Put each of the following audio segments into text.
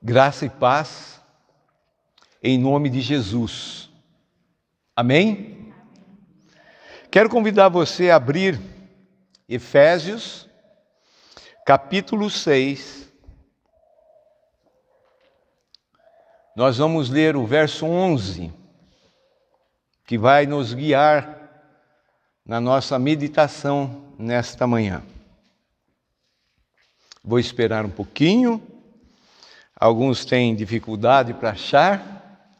Graça e paz, em nome de Jesus. Amém? Quero convidar você a abrir Efésios, capítulo 6. Nós vamos ler o verso 11, que vai nos guiar na nossa meditação nesta manhã. Vou esperar um pouquinho. Alguns têm dificuldade para achar.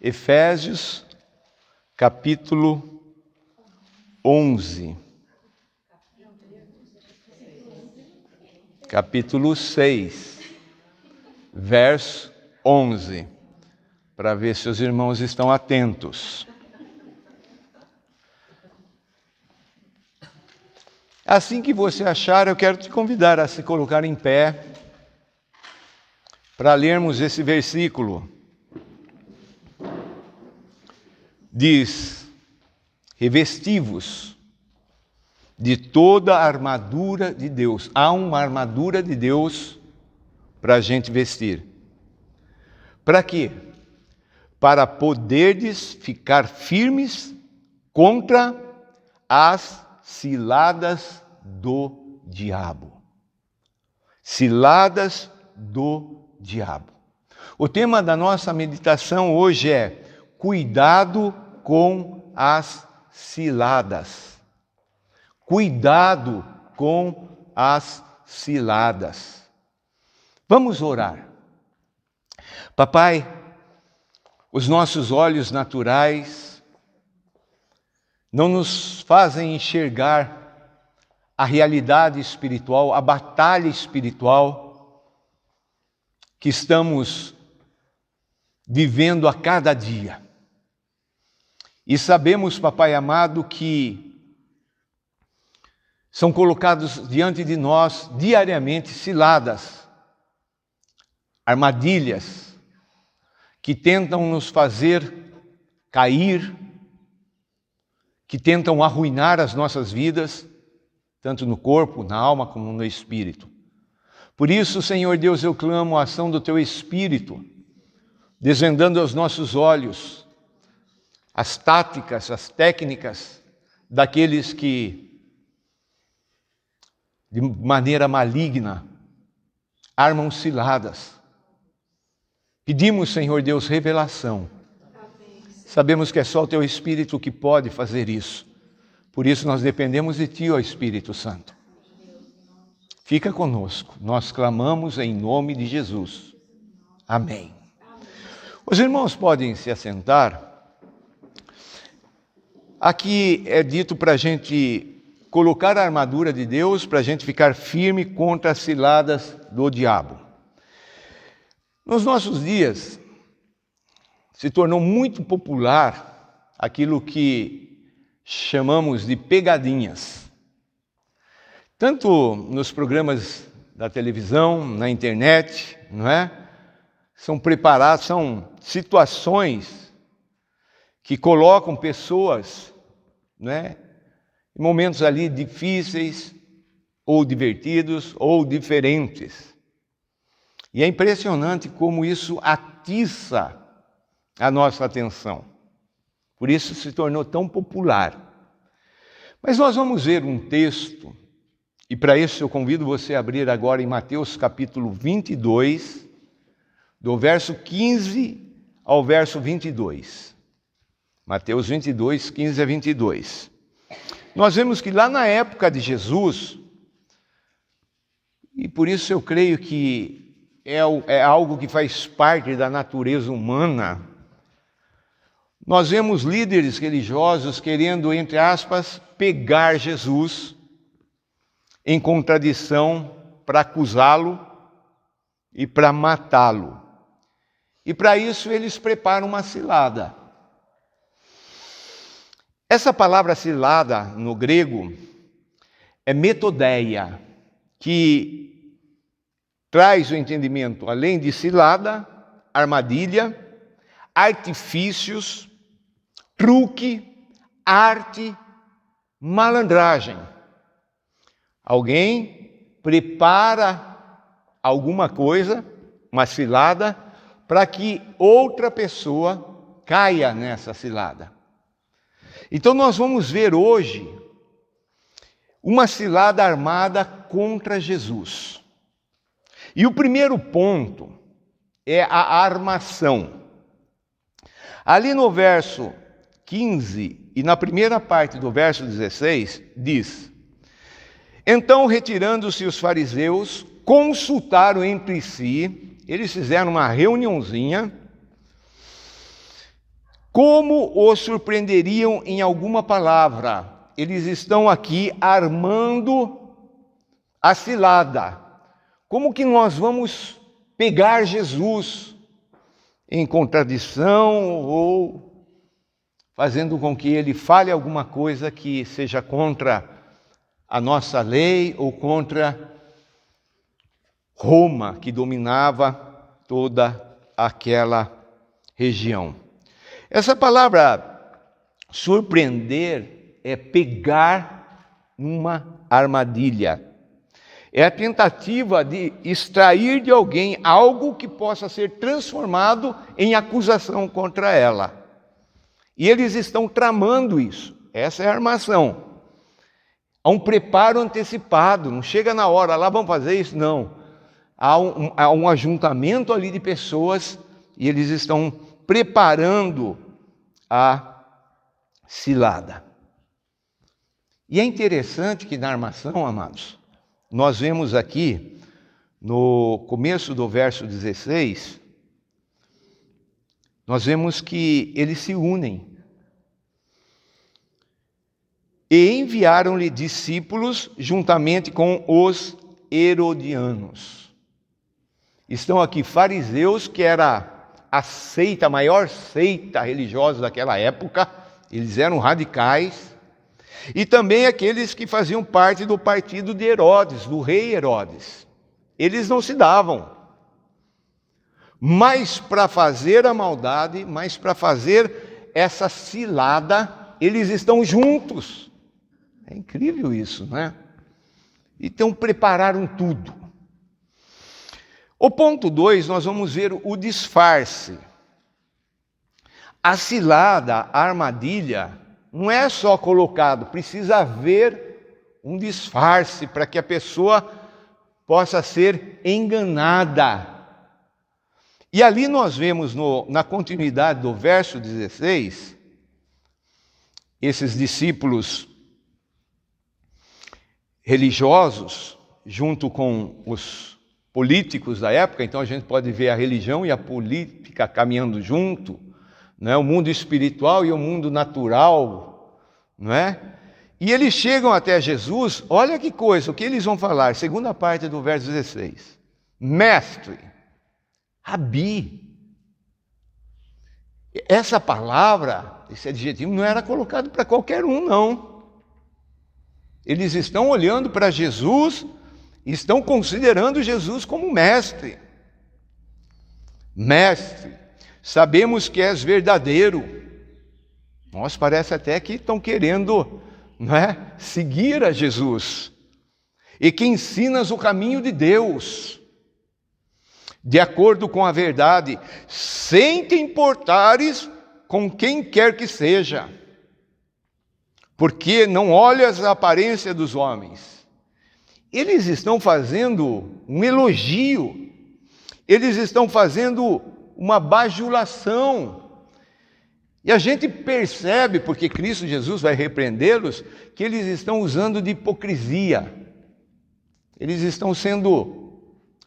Efésios, capítulo 11. Capítulo 6, verso 11. Para ver se os irmãos estão atentos. Assim que você achar, eu quero te convidar a se colocar em pé para lermos esse versículo. Diz: revesti-vos de toda a armadura de Deus. Há uma armadura de Deus para a gente vestir. Para quê? Para poderdes ficar firmes contra as ciladas do diabo. Ciladas do diabo. O tema da nossa meditação hoje é cuidado com as ciladas. Cuidado com as ciladas. Vamos orar. Papai, os nossos olhos naturais não nos fazem enxergar a realidade espiritual, a batalha espiritual que estamos vivendo a cada dia. E sabemos, Papai amado, que são colocados diante de nós diariamente ciladas, armadilhas, que tentam nos fazer cair, que tentam arruinar as nossas vidas, tanto no corpo, na alma, como no espírito. Por isso, Senhor Deus, eu clamo a ação do Teu Espírito, desvendando aos nossos olhos as táticas, as técnicas daqueles que, de maneira maligna, armam ciladas. Pedimos, Senhor Deus, revelação. Sabemos que é só o Teu Espírito que pode fazer isso. Por isso nós dependemos de Ti, ó Espírito Santo. Fica conosco, nós clamamos em nome de Jesus. Amém. Os irmãos podem se assentar. Aqui é dito para a gente colocar a armadura de Deus, para a gente ficar firme contra as ciladas do diabo. Nos nossos dias, se tornou muito popular aquilo que chamamos de pegadinhas. Tanto nos programas da televisão, na internet, não é? São situações que colocam pessoas, não é? Em momentos ali difíceis, ou divertidos, ou diferentes. E é impressionante como isso atiça a nossa atenção. Por isso se tornou tão popular. Mas nós vamos ver um texto. E para isso eu convido você a abrir agora em Mateus capítulo 22, do verso 15 ao verso 22. Mateus 22, 15 a 22. Nós vemos que lá na época de Jesus, e por isso eu creio que é algo que faz parte da natureza humana, nós vemos líderes religiosos querendo, entre aspas, pegar Jesus em contradição para acusá-lo e para matá-lo. E para isso eles preparam uma cilada. Essa palavra cilada no grego é metodeia, que traz o entendimento, além de cilada, armadilha, artifícios, truque, arte, malandragem. Alguém prepara alguma coisa, uma cilada, para que outra pessoa caia nessa cilada. Então nós vamos ver hoje uma cilada armada contra Jesus. E o primeiro ponto é a armação. Ali no verso 15 e na primeira parte do verso 16, diz: Então, retirando-se os fariseus, consultaram entre si, eles fizeram uma reuniãozinha, como os surpreenderiam em alguma palavra. Eles estão aqui armando a cilada. Como que nós vamos pegar Jesus em contradição ou fazendo com que ele fale alguma coisa que seja contra a nossa lei ou contra Roma, que dominava toda aquela região. Essa palavra surpreender é pegar numa armadilha. É a tentativa de extrair de alguém algo que possa ser transformado em acusação contra ela. E eles estão tramando isso. Essa é a armação. Há um preparo antecipado, não chega na hora, lá vamos fazer isso, não. Há um ajuntamento ali de pessoas e eles estão preparando a cilada. E é interessante que na armação, amados, nós vemos aqui, no começo do verso 16, nós vemos que eles se unem. E enviaram-lhe discípulos juntamente com os herodianos. Estão aqui fariseus, que era a maior seita religiosa daquela época, eles eram radicais, e também aqueles que faziam parte do partido de Herodes, do rei Herodes. Eles não se davam, mas para fazer a maldade, mas para fazer essa cilada, eles estão juntos. É incrível isso, né? Então prepararam tudo. O ponto 2, nós vamos ver o disfarce. A cilada, a armadilha, não é só colocado, precisa haver um disfarce para que a pessoa possa ser enganada. E ali nós vemos na continuidade do verso 16, esses discípulos religiosos, junto com os políticos da época, então a gente pode ver a religião e a política caminhando junto, né? O mundo espiritual e o mundo natural, não é? E eles chegam até Jesus, olha que coisa, o que eles vão falar? Segunda parte do verso 16. Mestre, Rabi. Essa palavra, esse adjetivo não era colocado para qualquer um, não. Eles estão olhando para Jesus, estão considerando Jesus como mestre. Mestre, sabemos que és verdadeiro. Nós parece até que estão querendo, não é, seguir a Jesus. E que ensinas o caminho de Deus, de acordo com a verdade, sem te importares com quem quer que seja. Porque não olhas a aparência dos homens. Eles estão fazendo um elogio, eles estão fazendo uma bajulação. E a gente percebe, porque Cristo Jesus vai repreendê-los, que eles estão usando de hipocrisia. Eles estão sendo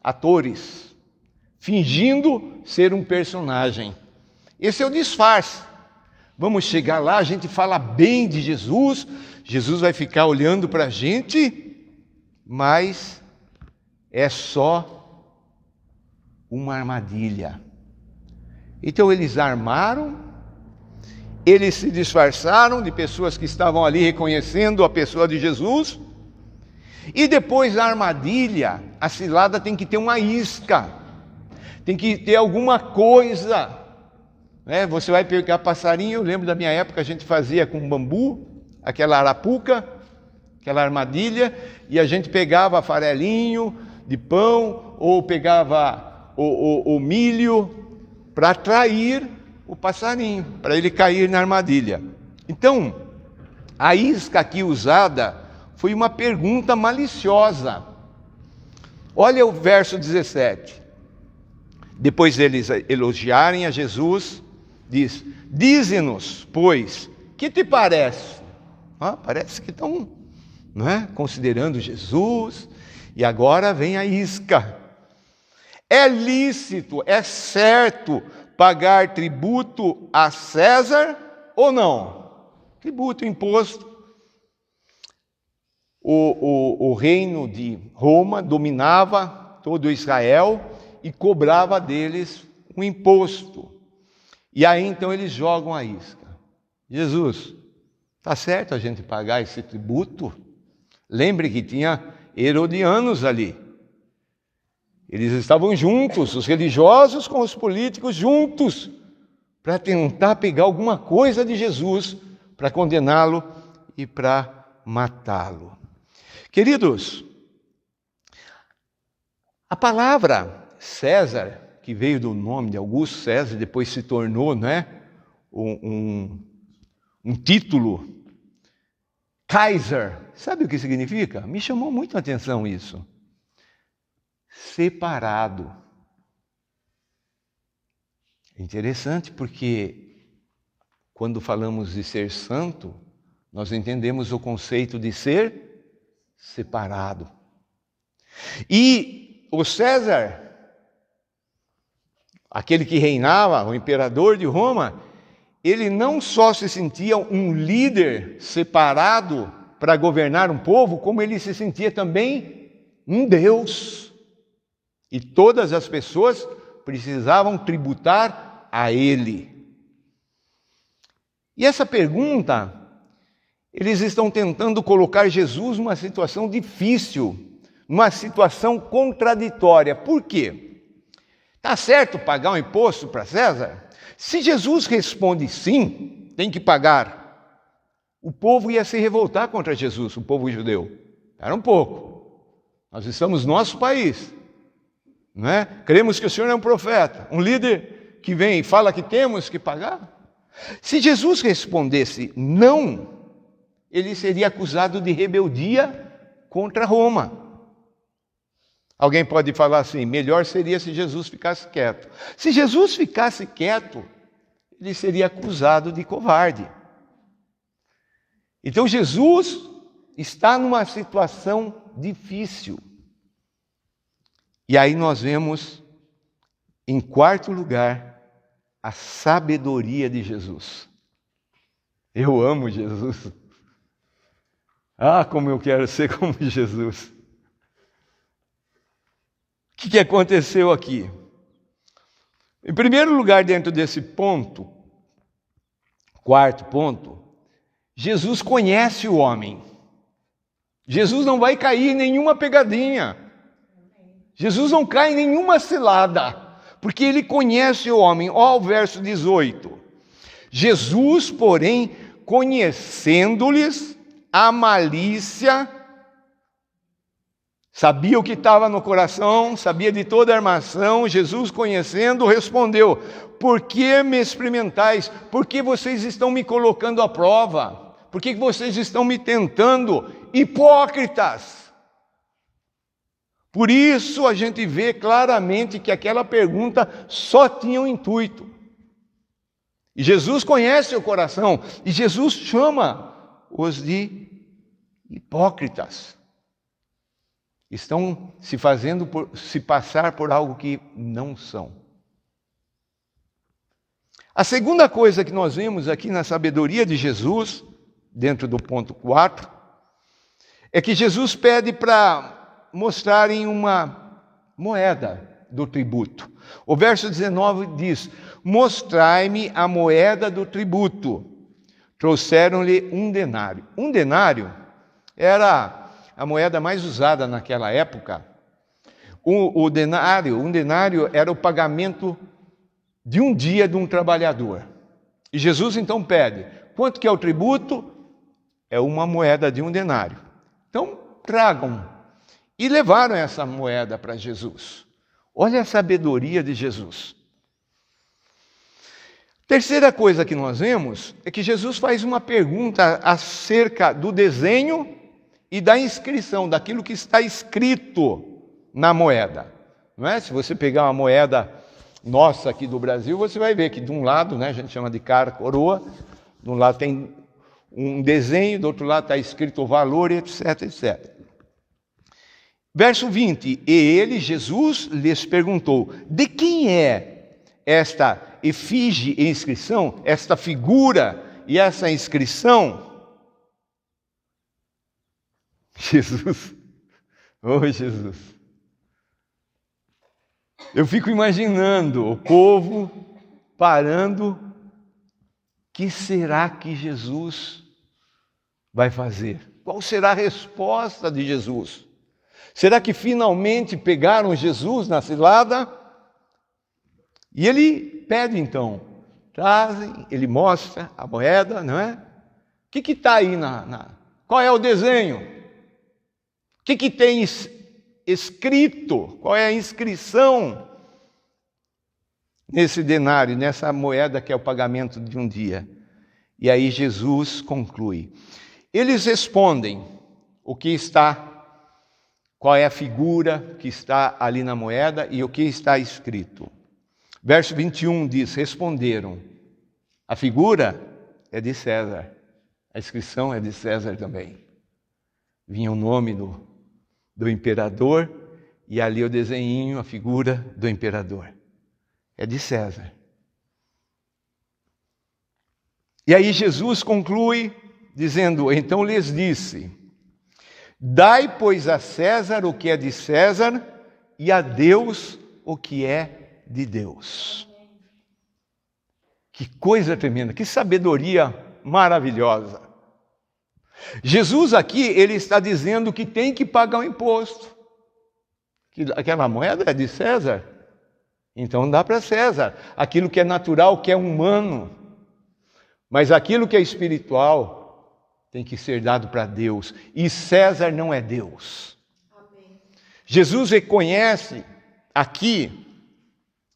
atores, fingindo ser um personagem. Esse é o disfarce. Vamos chegar lá, a gente fala bem de Jesus, Jesus vai ficar olhando para a gente, mas é só uma armadilha. Então eles armaram, eles se disfarçaram de pessoas que estavam ali reconhecendo a pessoa de Jesus, e depois da armadilha, a cilada tem que ter uma isca, tem que ter alguma coisa. Você vai pegar passarinho, eu lembro da minha época, a gente fazia com bambu, aquela arapuca, aquela armadilha, e a gente pegava farelinho de pão, ou pegava o milho para atrair o passarinho, para ele cair na armadilha. Então, a isca aqui usada foi uma pergunta maliciosa. Olha o verso 17. Depois deles elogiarem a Jesus, diz: dize-nos, pois, que te parece? Parece que estão, não é, considerando Jesus, e agora vem a isca. É lícito, é certo pagar tributo a César ou não? Tributo, imposto. O reino de Roma dominava todo Israel e cobrava deles um imposto. E aí então eles jogam a isca. Jesus, está certo a gente pagar esse tributo? Lembre que tinha herodianos ali. Eles estavam juntos, os religiosos com os políticos juntos, para tentar pegar alguma coisa de Jesus, para condená-lo e para matá-lo. Queridos, a palavra César, que veio do nome de Augusto César, depois se tornou, né, um título, Kaiser, sabe o que significa? Me chamou muito a atenção isso. Separado. É interessante porque quando falamos de ser santo, nós entendemos o conceito de ser separado. E o César, aquele que reinava, o imperador de Roma, ele não só se sentia um líder separado para governar um povo, como ele se sentia também um Deus. E todas as pessoas precisavam tributar a ele. E essa pergunta, eles estão tentando colocar Jesus numa situação difícil, numa situação contraditória. Por quê? Está certo pagar um imposto para César? Se Jesus responde sim, tem que pagar, o povo ia se revoltar contra Jesus, o povo judeu. Era um pouco. Nós estamos no nosso país, não é? Cremos que o Senhor é um profeta, um líder que vem e fala que temos que pagar. Se Jesus respondesse não, ele seria acusado de rebeldia contra Roma. Alguém pode falar assim, melhor seria se Jesus ficasse quieto. Se Jesus ficasse quieto, ele seria acusado de covarde. Então Jesus está numa situação difícil. E aí nós vemos, em quarto lugar, a sabedoria de Jesus. Eu amo Jesus. Como eu quero ser como Jesus. O que aconteceu aqui? Em primeiro lugar, dentro desse ponto, quarto ponto, Jesus conhece o homem. Jesus não vai cair em nenhuma pegadinha. Jesus não cai em nenhuma cilada, porque ele conhece o homem. Olha o verso 18. Jesus, porém, conhecendo-lhes a malícia, sabia o que estava no coração, sabia de toda a armação. Jesus, conhecendo, respondeu: por que me experimentais? Por que vocês estão me colocando à prova? Por que vocês estão me tentando? Hipócritas! Por isso a gente vê claramente que aquela pergunta só tinha um intuito. E Jesus conhece o coração, e Jesus chama-os de hipócritas. Estão se passar por algo que não são. A segunda coisa que nós vemos aqui na sabedoria de Jesus, dentro do ponto 4, é que Jesus pede para mostrarem uma moeda do tributo. O verso 19 diz: mostrai-me a moeda do tributo. Trouxeram-lhe um denário. Um denário era a moeda mais usada naquela época. Um denário era o pagamento de um dia de um trabalhador. E Jesus então pede: quanto que é o tributo? É uma moeda de um denário. Então tragam. E levaram essa moeda para Jesus. Olha a sabedoria de Jesus. Terceira coisa que nós vemos é que Jesus faz uma pergunta acerca do desenho e da inscrição, daquilo que está escrito na moeda. Não é? Se você pegar uma moeda nossa aqui do Brasil, você vai ver que de um lado, né, a gente chama de cara, coroa, de um lado tem um desenho, do outro lado está escrito o valor, etc, etc. Verso 20, e ele, Jesus, lhes perguntou, de quem é esta efígie e inscrição, esta figura e essa inscrição? Jesus, oh Jesus, eu fico imaginando o povo parando, o que será que Jesus vai fazer? Qual será a resposta de Jesus? Será que finalmente pegaram Jesus na cilada? E ele pede então, trazem, ele mostra a moeda, não é? O que está aí qual é o desenho? O que tem escrito? Qual é a inscrição nesse denário, nessa moeda que é o pagamento de um dia? E aí Jesus conclui. Eles respondem o que está, qual é a figura que está ali na moeda e o que está escrito. Verso 21 diz, responderam, a figura é de César, a inscrição é de César também. Vinha o nome do imperador e ali o desenhinho, a figura do imperador. É de César. E aí Jesus conclui dizendo, então lhes disse, dai, pois, a César o que é de César e a Deus o que é de Deus. Que coisa tremenda, que sabedoria maravilhosa. Jesus aqui, ele está dizendo que tem que pagar o imposto. Que aquela moeda é de César, então dá para César. Aquilo que é natural, que é humano. Mas aquilo que é espiritual tem que ser dado para Deus. E César não é Deus. Amém. Jesus reconhece aqui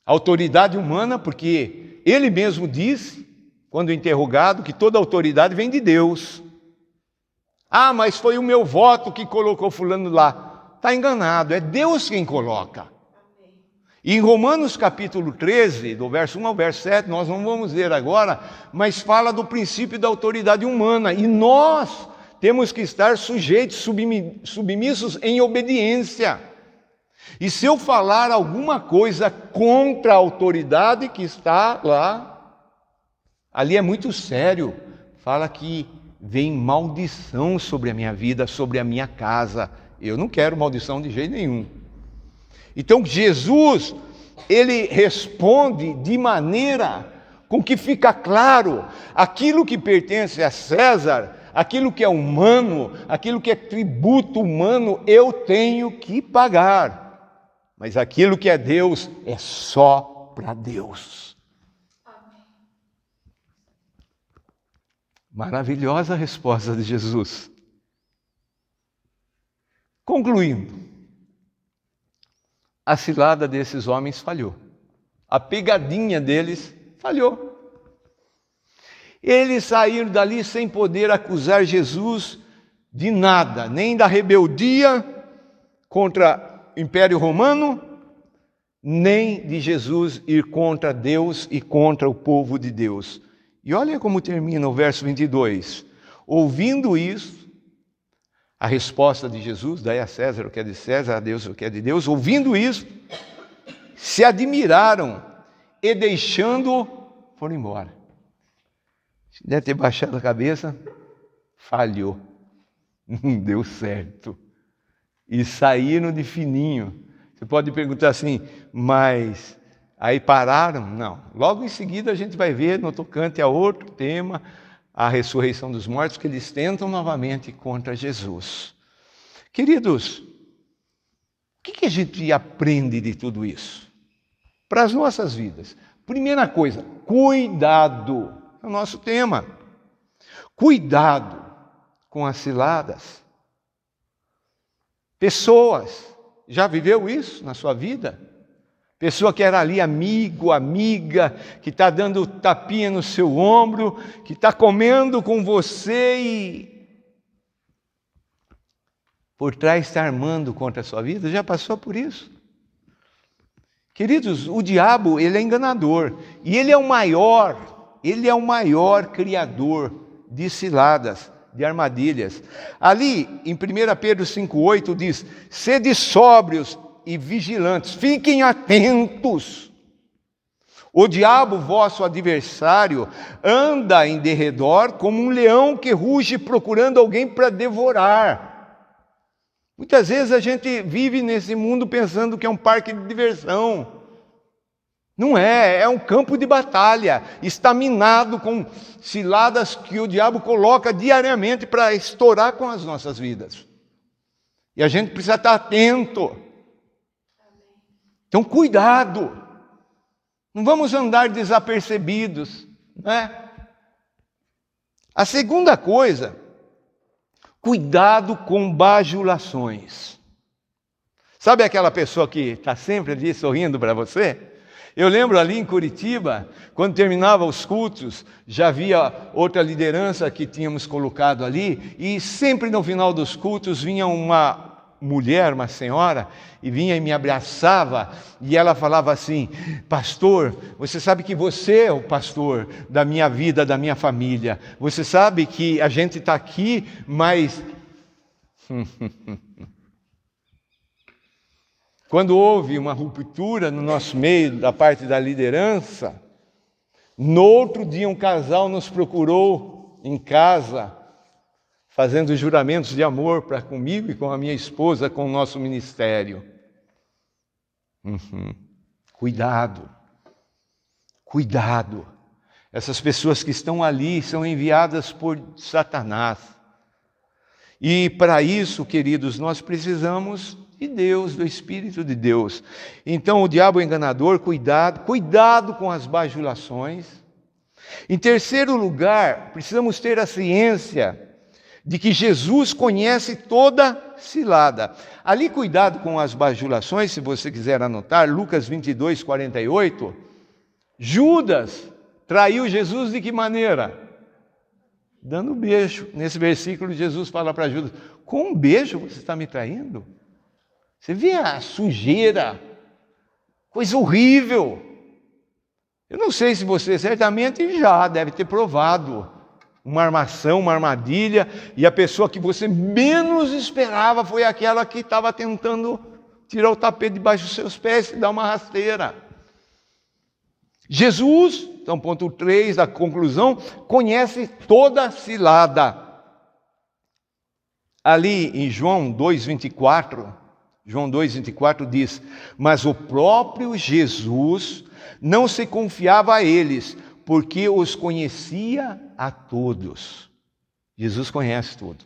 a autoridade humana, porque ele mesmo disse, quando interrogado, que toda autoridade vem de Deus. Ah, mas foi o meu voto que colocou fulano lá. Está enganado, é Deus quem coloca. Amém. E em Romanos capítulo 13, do verso 1 ao verso 7, nós não vamos ler agora, mas fala do princípio da autoridade humana. E nós temos que estar sujeitos, submissos em obediência. E se eu falar alguma coisa contra a autoridade que está lá, ali é muito sério. Fala que vem maldição sobre a minha vida, sobre a minha casa. Eu não quero maldição de jeito nenhum. Então Jesus, ele responde de maneira com que fica claro, aquilo que pertence a César, aquilo que é humano, aquilo que é tributo humano, eu tenho que pagar. Mas aquilo que é Deus é só para Deus. Amém. Maravilhosa resposta de Jesus. Concluindo, a cilada desses homens falhou. A pegadinha deles falhou. Eles saíram dali sem poder acusar Jesus de nada, nem da rebeldia contra o Império Romano, nem de Jesus ir contra Deus e contra o povo de Deus. E olha como termina o verso 22. Ouvindo isso, a resposta de Jesus, dai a César o que é de César, a Deus o que é de Deus. Ouvindo isso, se admiraram e deixando-o, foram embora. Deve ter baixado a cabeça, falhou, não deu certo. E saíram de fininho. Você pode perguntar assim, mas aí pararam? Não. Logo em seguida a gente vai ver no tocante a outro tema, a ressurreição dos mortos, que eles tentam novamente contra Jesus. Queridos, o que a gente aprende de tudo isso? Para as nossas vidas. Primeira coisa, cuidado. É o nosso tema. Cuidado com as ciladas. Pessoas, já viveu isso na sua vida? Pessoa que era ali amigo, amiga, que está dando tapinha no seu ombro, que está comendo com você e por trás está armando contra a sua vida. Já passou por isso? Queridos, o diabo, ele é enganador. E ele é o maior criador de ciladas, de armadilhas. Ali, em 1 Pedro 5,8 diz: sede sóbrios e vigilantes, fiquem atentos. O diabo, vosso adversário, anda em derredor como um leão que ruge procurando alguém para devorar. Muitas vezes a gente vive nesse mundo pensando que é um parque de diversão. Não é, é um campo de batalha, está minado com ciladas que o diabo coloca diariamente para estourar com as nossas vidas. E a gente precisa estar atento. Então, cuidado. Não vamos andar desapercebidos, né? A segunda coisa, cuidado com bajulações. Sabe aquela pessoa que está sempre ali sorrindo para você? Eu lembro ali em Curitiba, quando terminava os cultos, já havia outra liderança que tínhamos colocado ali, e sempre no final dos cultos vinha uma mulher, uma senhora, e vinha e me abraçava, e ela falava assim: pastor, você sabe que você é o pastor da minha vida, da minha família, você sabe que a gente está aqui, mas... Quando houve uma ruptura no nosso meio, da parte da liderança, no outro dia um casal nos procurou em casa, fazendo juramentos de amor para comigo e com a minha esposa, com o nosso ministério. Cuidado, cuidado. Essas pessoas que estão ali são enviadas por Satanás. E para isso, queridos, nós precisamos de Deus, do Espírito de Deus. Então o diabo é enganador, cuidado com as bajulações. Em terceiro lugar, precisamos ter a ciência de que Jesus conhece toda cilada. Ali, cuidado com as bajulações, se você quiser anotar, Lucas 22, 48, Judas traiu Jesus de que maneira? Dando um beijo. Nesse versículo, Jesus fala para Judas: com um beijo você está me traindo? Você vê a sujeira, coisa horrível. Eu não sei se você certamente já deve ter provado uma armação, uma armadilha, e a pessoa que você menos esperava foi aquela que estava tentando tirar o tapete debaixo dos seus pés e dar uma rasteira. Jesus, então ponto 3 da conclusão, conhece toda a cilada. Ali em João 2,24, João 2,24 diz: mas o próprio Jesus não se confiava a eles, porque os conhecia a todos. Jesus conhece tudo.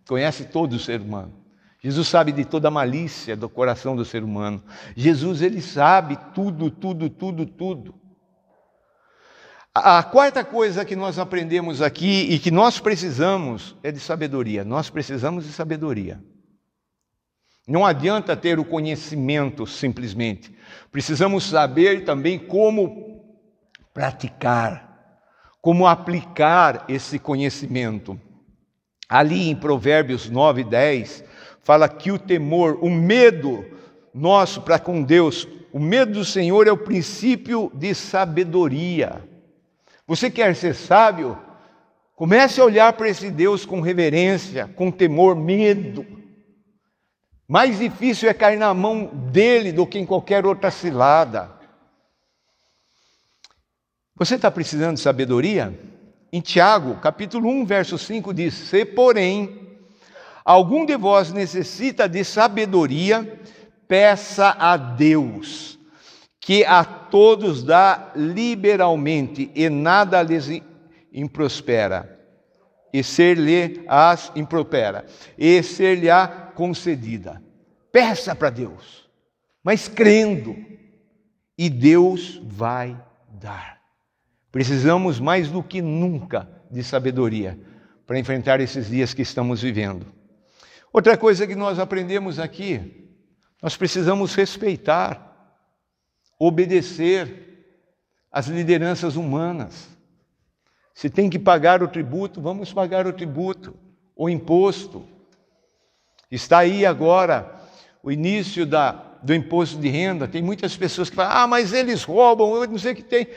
Conhece todo o ser humano. Jesus sabe de toda a malícia do coração do ser humano. Jesus, ele sabe tudo, tudo, tudo, tudo. A quarta coisa que nós aprendemos aqui e que nós precisamos é de sabedoria. Nós precisamos de sabedoria. Não adianta ter o conhecimento simplesmente. Precisamos saber também como praticar, como aplicar esse conhecimento. Ali em Provérbios 9, 10, fala que o temor, o medo nosso para com Deus, o medo do Senhor é o princípio de sabedoria. Você quer ser sábio? Comece a olhar para esse Deus com reverência, com temor, medo. Mais difícil é cair na mão dele do que em qualquer outra cilada. Você está precisando de sabedoria? Em Tiago, capítulo 1, verso 5 diz: se porém algum de vós necessita de sabedoria, peça a Deus, que a todos dá liberalmente, e nada lhes improspera, e ser-lhe-ás impropera, e ser-lhe-á concedida. Peça para Deus, mas crendo, e Deus vai dar. Precisamos mais do que nunca de sabedoria para enfrentar esses dias que estamos vivendo. Outra coisa que nós aprendemos aqui, nós precisamos respeitar. obedecer às lideranças humanas. Se tem que pagar o tributo, vamos pagar o tributo, o imposto. Está aí agora o início do imposto de renda. Tem muitas pessoas que falam, mas eles roubam, eu não sei o que tem.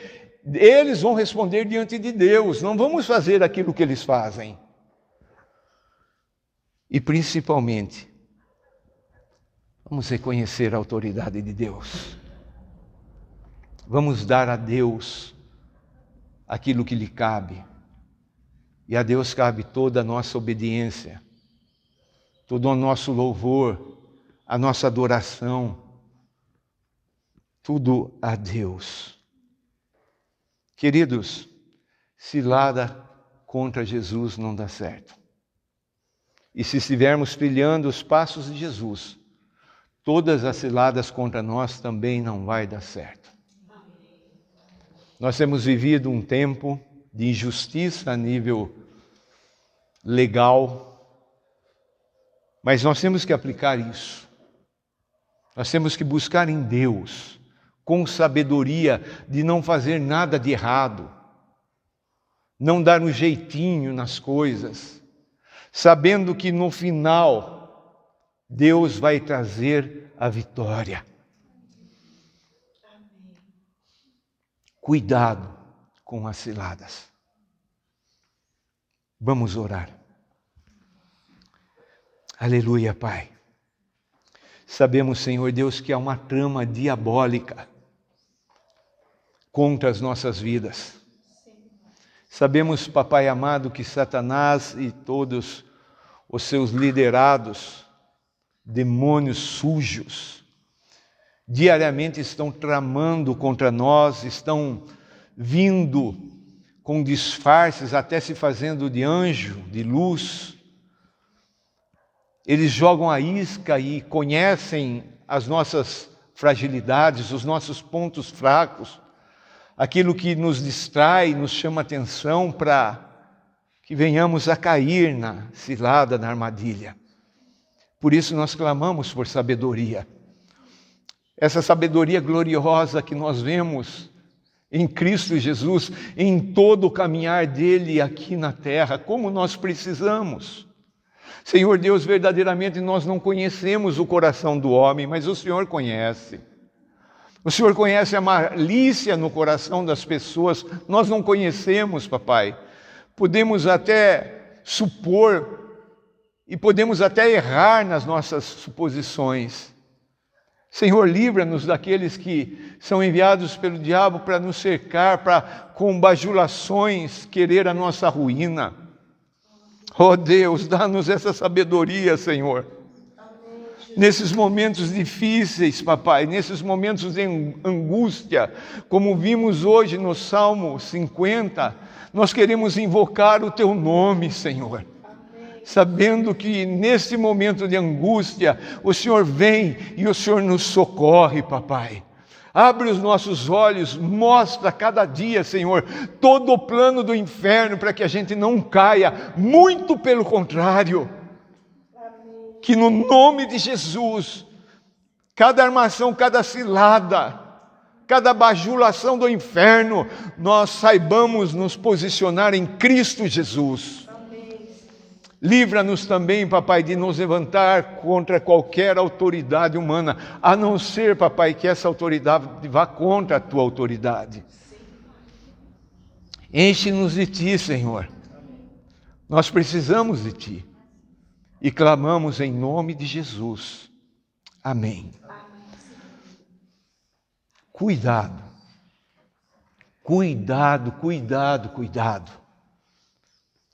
Eles vão responder diante de Deus, não vamos fazer aquilo que eles fazem. E principalmente, vamos reconhecer a autoridade de Deus. Vamos dar a Deus aquilo que lhe cabe. E a Deus cabe toda a nossa obediência, todo o nosso louvor, a nossa adoração, tudo a Deus. Queridos, cilada contra Jesus não dá certo. E se estivermos trilhando os passos de Jesus, todas as ciladas contra nós também não vai dar certo. Nós temos vivido um tempo de injustiça a nível legal, mas nós temos que aplicar isso. Nós temos que buscar em Deus, com sabedoria, de não fazer nada de errado, não dar um jeitinho nas coisas, sabendo que no final Deus vai trazer a vitória. Cuidado com as ciladas. Vamos orar. Aleluia, Pai. Sabemos, Senhor Deus, que há uma trama diabólica contra as nossas vidas. Sabemos, Papai amado, que Satanás e todos os seus liderados, demônios sujos, diariamente estão tramando contra nós, estão vindo com disfarces, até se fazendo de anjo, de luz. Eles jogam a isca e conhecem as nossas fragilidades, os nossos pontos fracos, aquilo que nos distrai, nos chama atenção para que venhamos a cair na cilada, na armadilha. Por isso nós clamamos por sabedoria. Essa sabedoria gloriosa que nós vemos em Cristo Jesus, em todo o caminhar dele aqui na terra, como nós precisamos. Senhor Deus, verdadeiramente nós não conhecemos o coração do homem, mas o Senhor conhece. O Senhor conhece a malícia no coração das pessoas, nós não conhecemos, Papai. Podemos até supor e podemos até errar nas nossas suposições. Senhor, livra-nos daqueles que são enviados pelo diabo para nos cercar, para com bajulações querer a nossa ruína. Oh Deus, dá-nos essa sabedoria, Senhor. Nesses momentos difíceis, Papai, nesses momentos de angústia, como vimos hoje no Salmo 50, nós queremos invocar o Teu nome, Senhor. Sabendo que nesse momento de angústia, o Senhor vem e o Senhor nos socorre, Papai. Abre os nossos olhos, mostra cada dia, Senhor, todo o plano do inferno para que a gente não caia, muito pelo contrário. Que no nome de Jesus, cada armação, cada cilada, cada bajulação do inferno, nós saibamos nos posicionar em Cristo Jesus. Livra-nos também, Papai, de nos levantar contra qualquer autoridade humana, a não ser, Papai, que essa autoridade vá contra a Tua autoridade. Enche-nos de Ti, Senhor. Nós precisamos de Ti. E clamamos em nome de Jesus. Amém. Cuidado. Cuidado, cuidado, cuidado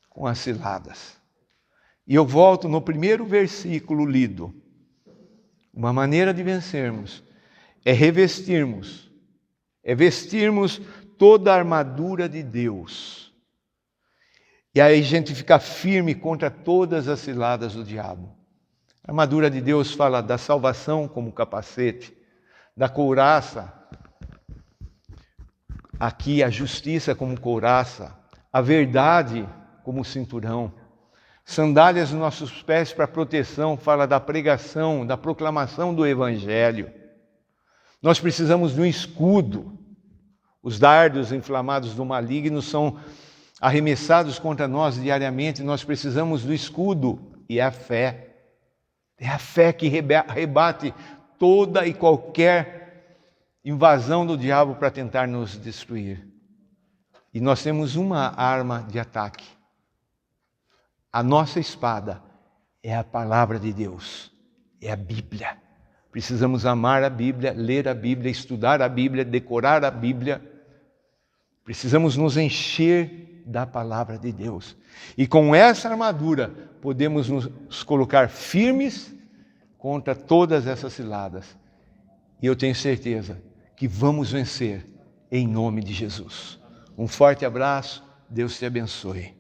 com as ciladas. E eu volto no primeiro versículo lido. Uma maneira de vencermos é revestirmos, vestirmos toda a armadura de Deus. E aí a gente fica firme contra todas as ciladas do diabo. A armadura de Deus fala da salvação como capacete, da couraça, aqui a justiça como couraça, a verdade como cinturão. Sandálias nos nossos pés para proteção, fala da pregação, da proclamação do Evangelho. Nós precisamos de um escudo. Os dardos inflamados do maligno são arremessados contra nós diariamente. Nós precisamos do escudo, e é a fé. É a fé que rebate toda e qualquer invasão do diabo para tentar nos destruir. E nós temos uma arma de ataque. A nossa espada é a palavra de Deus, é a Bíblia. Precisamos amar a Bíblia, ler a Bíblia, estudar a Bíblia, decorar a Bíblia. Precisamos nos encher da palavra de Deus. E com essa armadura, podemos nos colocar firmes contra todas essas ciladas. E eu tenho certeza que vamos vencer em nome de Jesus. Um forte abraço, Deus te abençoe.